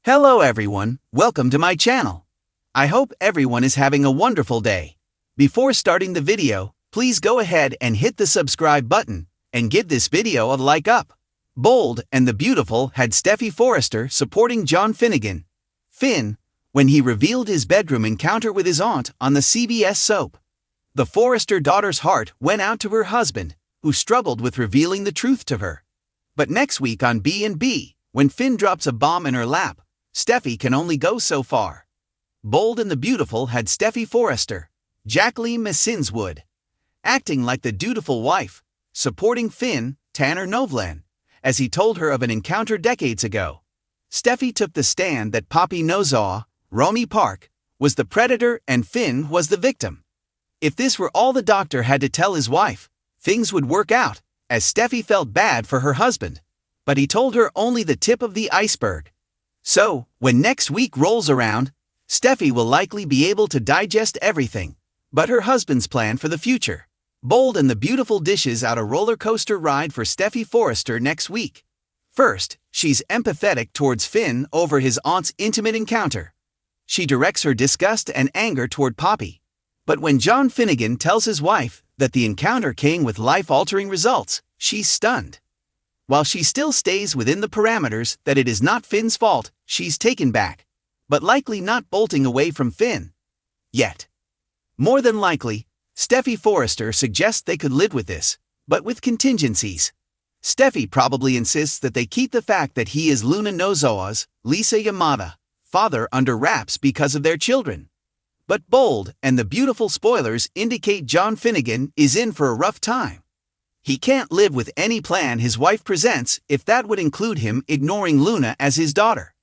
Hello everyone, welcome to my channel. I hope everyone is having a wonderful day. Before starting the video, please go ahead and hit the subscribe button and give this video a like up. Bold and the Beautiful had Steffy Forrester supporting John Finnegan, Finn, when he revealed his bedroom encounter with his aunt on the CBS soap. The Forrester daughter's heart went out to her husband, who struggled with revealing the truth to her. But next week on B&B, when Finn drops a bomb in her lap, Steffy can only go so far. Bold and the Beautiful had Steffy Forrester, Jacqueline Messinswood, acting like the dutiful wife, supporting Finn, Tanner Novlan, as he told her of an encounter decades ago. Steffy took the stand that Poppy Nozaw, Romy Park, was the predator and Finn was the victim. If this were all the doctor had to tell his wife, things would work out, as Steffy felt bad for her husband. But he told her only the tip of the iceberg. So, when next week rolls around, Steffy will likely be able to digest everything but her husband's plan for the future. Bold and the Beautiful dishes out a roller coaster ride for Steffy Forrester next week. First, she's empathetic towards Finn over his aunt's intimate encounter. She directs her disgust and anger toward Poppy. But when John Finnegan tells his wife that the encounter came with life-altering results, she's stunned. While she still stays within the parameters that it is not Finn's fault, she's taken back, but likely not bolting away from Finn yet. More than likely, Steffy Forrester suggests they could live with this, but with contingencies. Steffy probably insists that they keep the fact that he is Luna Nozaw's, Lisa Yamada, father under wraps because of their children. But Bold and the Beautiful spoilers indicate John Finnegan is in for a rough time. He can't live with any plan his wife presents if that would include him ignoring Luna as his daughter.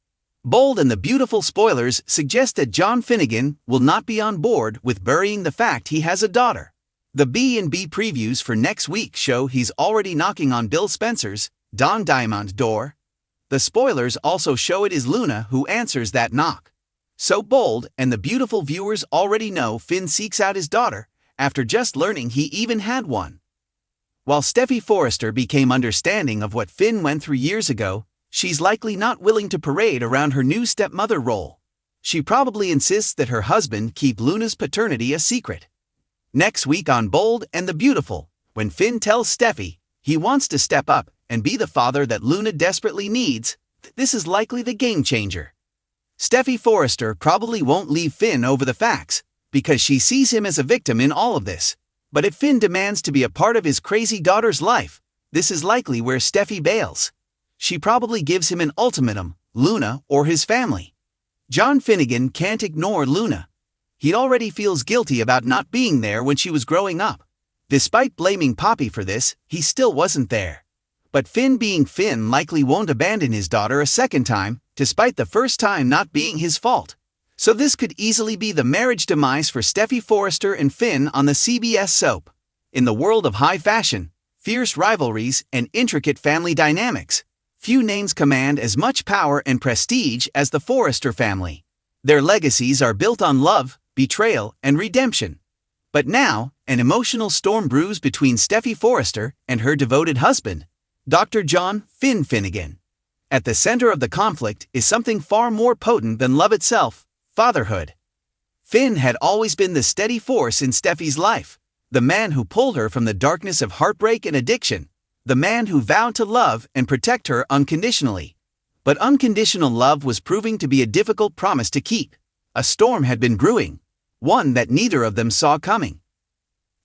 Bold and the Beautiful spoilers suggest that John Finnegan will not be on board with burying the fact he has a daughter. The B&B previews for next week show he's already knocking on Bill Spencer's, Don Diamond door. The spoilers also show it is Luna who answers that knock. So Bold and the Beautiful viewers already know Finn seeks out his daughter after just learning he even had one. While Steffy Forrester became understanding of what Finn went through years ago, she's likely not willing to parade around her new stepmother role. She probably insists that her husband keep Luna's paternity a secret. Next week on Bold and the Beautiful, when Finn tells Steffy he wants to step up and be the father that Luna desperately needs, this is likely the game changer. Steffy Forrester probably won't leave Finn over the facts, because she sees him as a victim in all of this. But if Finn demands to be a part of his crazy daughter's life, this is likely where Steffy bails. She probably gives him an ultimatum, Luna or his family. John Finnegan can't ignore Luna. He already feels guilty about not being there when she was growing up. Despite blaming Poppy for this, he still wasn't there. But Finn being Finn likely won't abandon his daughter a second time, despite the first time not being his fault. So this could easily be the marriage demise for Steffy Forrester and Finn on the CBS soap. In the world of high fashion, fierce rivalries, and intricate family dynamics, few names command as much power and prestige as the Forrester family. Their legacies are built on love, betrayal, and redemption. But now, an emotional storm brews between Steffy Forrester and her devoted husband, Dr. John Finn Finnegan. At the center of the conflict is something far more potent than love itself: fatherhood. Finn had always been the steady force in Steffy's life, the man who pulled her from the darkness of heartbreak and addiction, the man who vowed to love and protect her unconditionally. But unconditional love was proving to be a difficult promise to keep. A storm had been brewing, one that neither of them saw coming.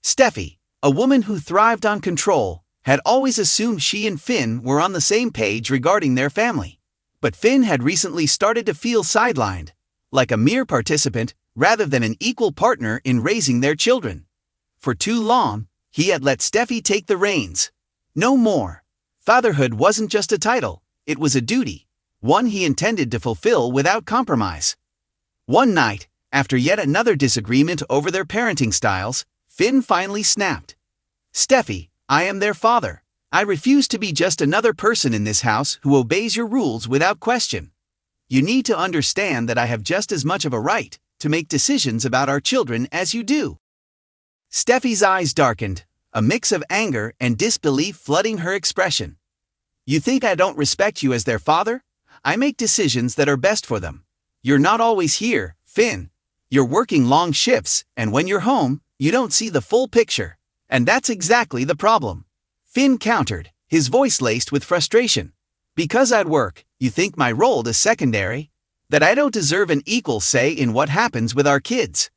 Steffy, a woman who thrived on control, had always assumed she and Finn were on the same page regarding their family. But Finn had recently started to feel sidelined, like a mere participant rather than an equal partner in raising their children. For too long, he had let Steffy take the reins. No more. Fatherhood wasn't just a title, it was a duty, one he intended to fulfill without compromise. One night, after yet another disagreement over their parenting styles, Finn finally snapped. "Steffy, I am their father. I refuse to be just another person in this house who obeys your rules without question. You need to understand that I have just as much of a right to make decisions about our children as you do." Steffy's eyes darkened, a mix of anger and disbelief flooding her expression. "You think I don't respect you as their father? I make decisions that are best for them. You're not always here, Finn. You're working long shifts, and when you're home, you don't see the full picture. And that's exactly the problem. Finn countered, his voice laced with frustration. Because at work, you think my role is secondary? That I don't deserve an equal say in what happens with our kids?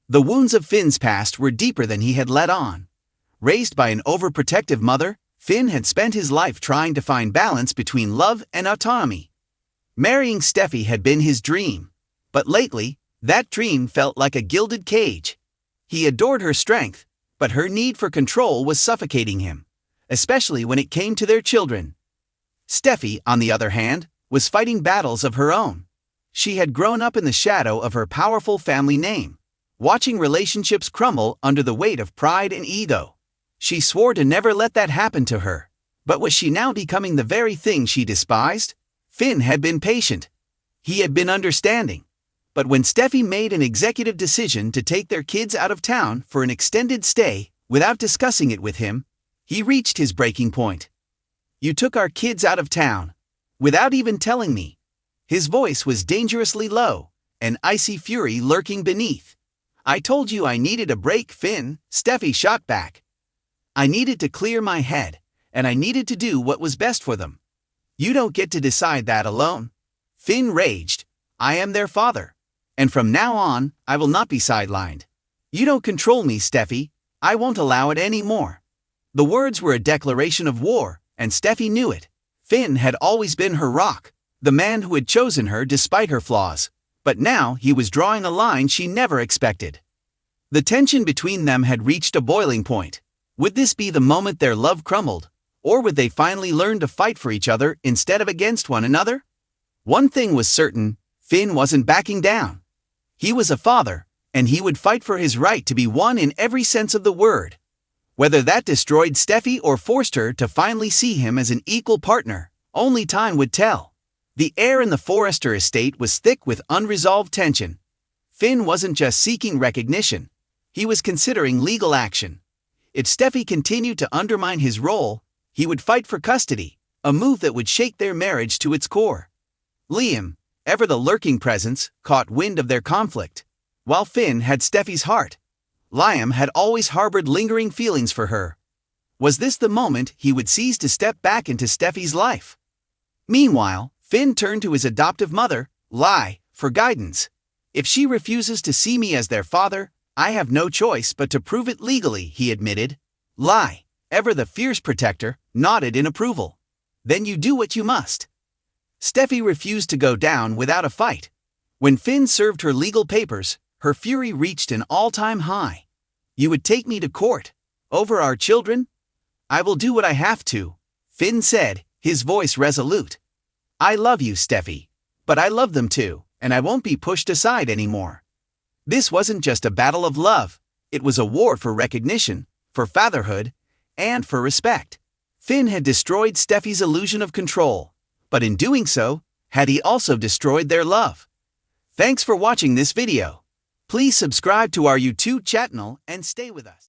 The wounds of Finn's past were deeper than he had let on. Raised by an overprotective mother, Finn had spent his life trying to find balance between love and autonomy. Marrying Steffy had been his dream, but lately, that dream felt like a gilded cage. He adored her strength, but her need for control was suffocating him, especially when it came to their children. Steffy, on the other hand, was fighting battles of her own. She had grown up in the shadow of her powerful family name, watching relationships crumble under the weight of pride and ego. She swore to never let that happen to her. But was she now becoming the very thing she despised? Finn had been patient. He had been understanding. But when Steffy made an executive decision to take their kids out of town for an extended stay without discussing it with him, he reached his breaking point. You took our kids out of town, without even telling me. His voice was dangerously low, an icy fury lurking beneath. I told you I needed a break, Finn, Steffy shot back. I needed to clear my head, and I needed to do what was best for them. You don't get to decide that alone. Finn raged. I am their father. And from now on, I will not be sidelined. You don't control me, Steffy. I won't allow it anymore. The words were a declaration of war, and Steffy knew it. Finn had always been her rock, the man who had chosen her despite her flaws. But now he was drawing a line she never expected. The tension between them had reached a boiling point. Would this be the moment their love crumbled, or would they finally learn to fight for each other instead of against one another? One thing was certain, Finn wasn't backing down. He was a father, and he would fight for his right to be one in every sense of the word. Whether that destroyed Steffy or forced her to finally see him as an equal partner, only time would tell. The air in the Forrester estate was thick with unresolved tension. Finn wasn't just seeking recognition. He was considering legal action. If Steffy continued to undermine his role, he would fight for custody, a move that would shake their marriage to its core. Liam, ever the lurking presence, caught wind of their conflict. While Finn had Steffy's heart, Liam had always harbored lingering feelings for her. Was this the moment he would seize to step back into Steffy's life? Meanwhile, Finn turned to his adoptive mother, Lai, for guidance. If she refuses to see me as their father, I have no choice but to prove it legally, he admitted. Lai, ever the fierce protector, nodded in approval. Then you do what you must. Steffy refused to go down without a fight. When Finn served her legal papers, her fury reached an all-time high. You would take me to court? Over our children? I will do what I have to, Finn said, his voice resolute. I love you, Steffy. But I love them too, and I won't be pushed aside anymore. This wasn't just a battle of love. It was a war for recognition, for fatherhood, and for respect. Finn had destroyed Steffy's illusion of control, but in doing so, had he also destroyed their love? Thanks for watching this video. Please subscribe to our YouTube channel and stay with us.